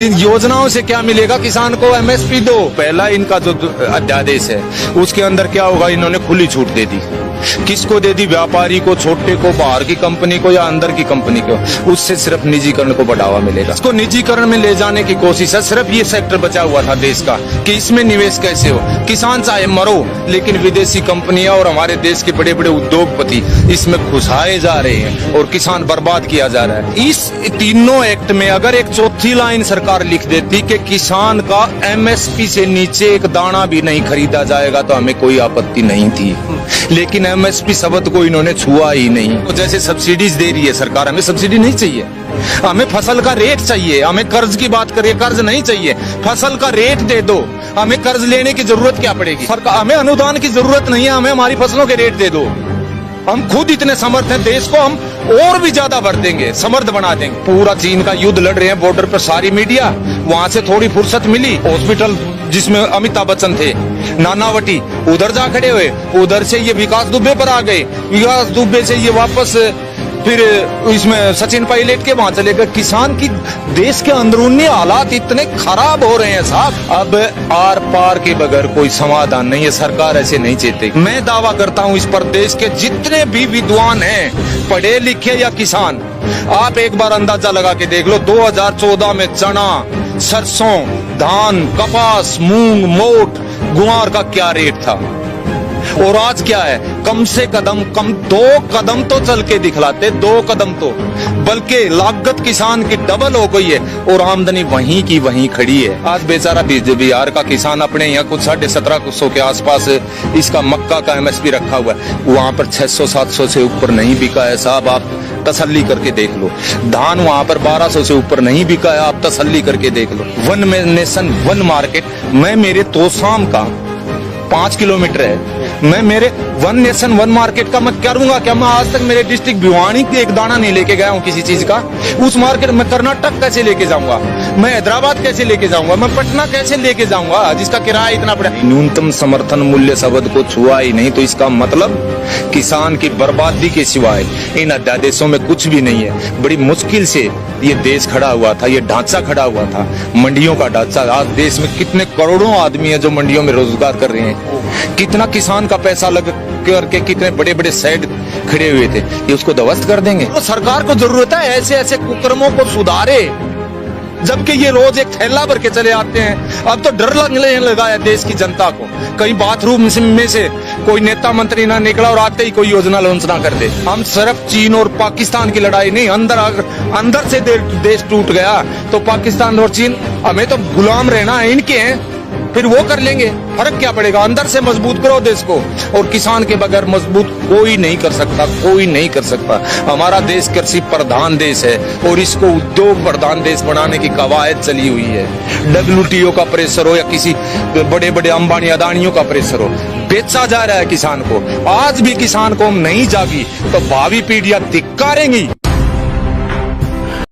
इन योजनाओं से क्या मिलेगा किसान को? एमएसपी दो। पहला इनका जो अध्यादेश है उसके अंदर क्या होगा, इन्होंने खुली छूट दे दी। किसको दे दी? व्यापारी को, छोटे को, बाहर की कंपनी को या अंदर की कंपनी को। उससे सिर्फ निजीकरण को बढ़ावा मिलेगा। इसको निजीकरण में ले जाने की कोशिश है। सिर्फ ये सेक्टर बचा हुआ था देश का कि इसमें निवेश कैसे हो। किसान चाहे मरो, लेकिन विदेशी कंपनियां और हमारे देश के बड़े बड़े उद्योगपति इसमें घुसाए जा रहे हैं और किसान बर्बाद किया जा रहा है। इस तीनों एक्ट में अगर एक चौथी लाइन सरकार लिख देती कि किसान का एमएसपी से नीचे एक दाना भी नहीं खरीदा जाएगा तो हमें कोई आपत्ति नहीं थी, लेकिन एमएसपी शब्द को इन्होंने छुआ ही नहीं। तो जैसे सब्सिडीज दे रही है सरकार, हमें सब्सिडी नहीं चाहिए, हमें फसल का रेट चाहिए। हमें कर्ज की बात करिए, कर्ज नहीं चाहिए, फसल का रेट दे दो। हमें कर्ज लेने की जरूरत क्या पड़ेगी? सरकार, हमें अनुदान की जरूरत नहीं है, हमें हमारी फसलों के रेट दे दो। हम खुद इतने समर्थ हैं, देश को हम और भी ज्यादा बढ़ देंगे, समर्थ बना देंगे। पूरा चीन का युद्ध लड़ रहे हैं बॉर्डर पर सारी मीडिया, वहां से थोड़ी फुर्सत मिली। हॉस्पिटल जिसमें अमिताभ बच्चन थे, नानावटी, उधर जा खड़े हुए। उधर से ये विकास दुबे पर आ गए, विकास दुबे से ये वापस फिर इसमें सचिन पायलट के वहां चले गए। किसान की देश के अंदरूनी हालात इतने खराब हो रहे हैं साहब, अब आर पार के बगैर कोई समाधान नहीं है। सरकार ऐसे नहीं चाहती। मैं दावा करता हूं इस पर देश के जितने भी विद्वान हैं, पढ़े लिखे या किसान, आप एक बार अंदाजा लगा के देख लो 2014 में चना, सरसों, धान, कपास, मूंग, मोट, गुआर का क्या रेट था और आज क्या है। कम से कम 2 कदम तो चल के दिखलाते, 2 कदम तो, बल्कि लागत किसान की डबल हो गई है और आमदनी वहीं की वहीं खड़ी है। आज बेचारा बिहार का किसान अपने यहाँ कुछ 1750 के आसपास इसका मक्का का एमएसपी रखा हुआ है, वहां पर 600-700 से ऊपर नहीं बिका है साहब, आप तसल्ली करके देख लो। धान वहां पर 1200 से ऊपर नहीं बिका है, आप तसल्ली करके देख लो। वन नेशन वन मार्केट, मैं मेरे तोशाम का 5 किलोमीटर है, मैं मेरे वन नेशन वन मार्केट का मैं करूंगा क्या? मैं आज तक मेरे डिस्ट्रिक्ट भिवानी के एक दाना नहीं लेके गया हूँ किसी चीज का। उस मार्केट में कर्नाटक कैसे लेके जाऊंगा, मैं हैदराबाद कैसे लेके जाऊंगा, मैं पटना कैसे लेके जाऊंगा जिसका किराया इतना बड़ा। न्यूनतम समर्थन मूल्य शब्द को छुआ ही नहीं, तो इसका मतलब किसान की बर्बादी के सिवाय इन अध्यादेशों में कुछ भी नहीं है। बड़ी मुश्किल से ये देश खड़ा हुआ था, ये ढांचा खड़ा हुआ था, मंडियों का ढांचा। आज देश में कितने करोड़ों आदमी है जो मंडियों में रोजगार कर रहे हैं, कितना किसान का पैसा लग करके कितने बड़े बड़े शेड खड़े हुए थे, ये उसको ध्वस्त कर देंगे। तो सरकार को जरूरत है ऐसे ऐसे कुकर्मों को सुधारे, जबकि ये रोज एक थैला भर के चले आते हैं। अब तो डर लगने लगा है देश की जनता को, कहीं बाथरूम में से कोई नेता मंत्री ना निकला और आते ही कोई योजना लॉन्च ना कर दे। हम सिर्फ चीन और पाकिस्तान की लड़ाई नहीं, अंदर से देश टूट गया तो पाकिस्तान और चीन हमें तो गुलाम रहना है, इनके हैं, फिर वो कर लेंगे। फर्क क्या पड़ेगा? अंदर से मजबूत करो देश को, और किसान के बगैर मजबूत कोई नहीं कर सकता, कोई नहीं कर सकता। हमारा देश कृषि प्रधान देश है और इसको उद्योग प्रधान देश बनाने की कवायद चली हुई है। WTO का प्रेशर हो या किसी बड़े बड़े अंबानी अदानियों का प्रेशर हो, बेचा जा रहा है किसान को। आज भी किसान को हम नहीं जागी तो भावी पीढ़ियां धिक्कारेंगी।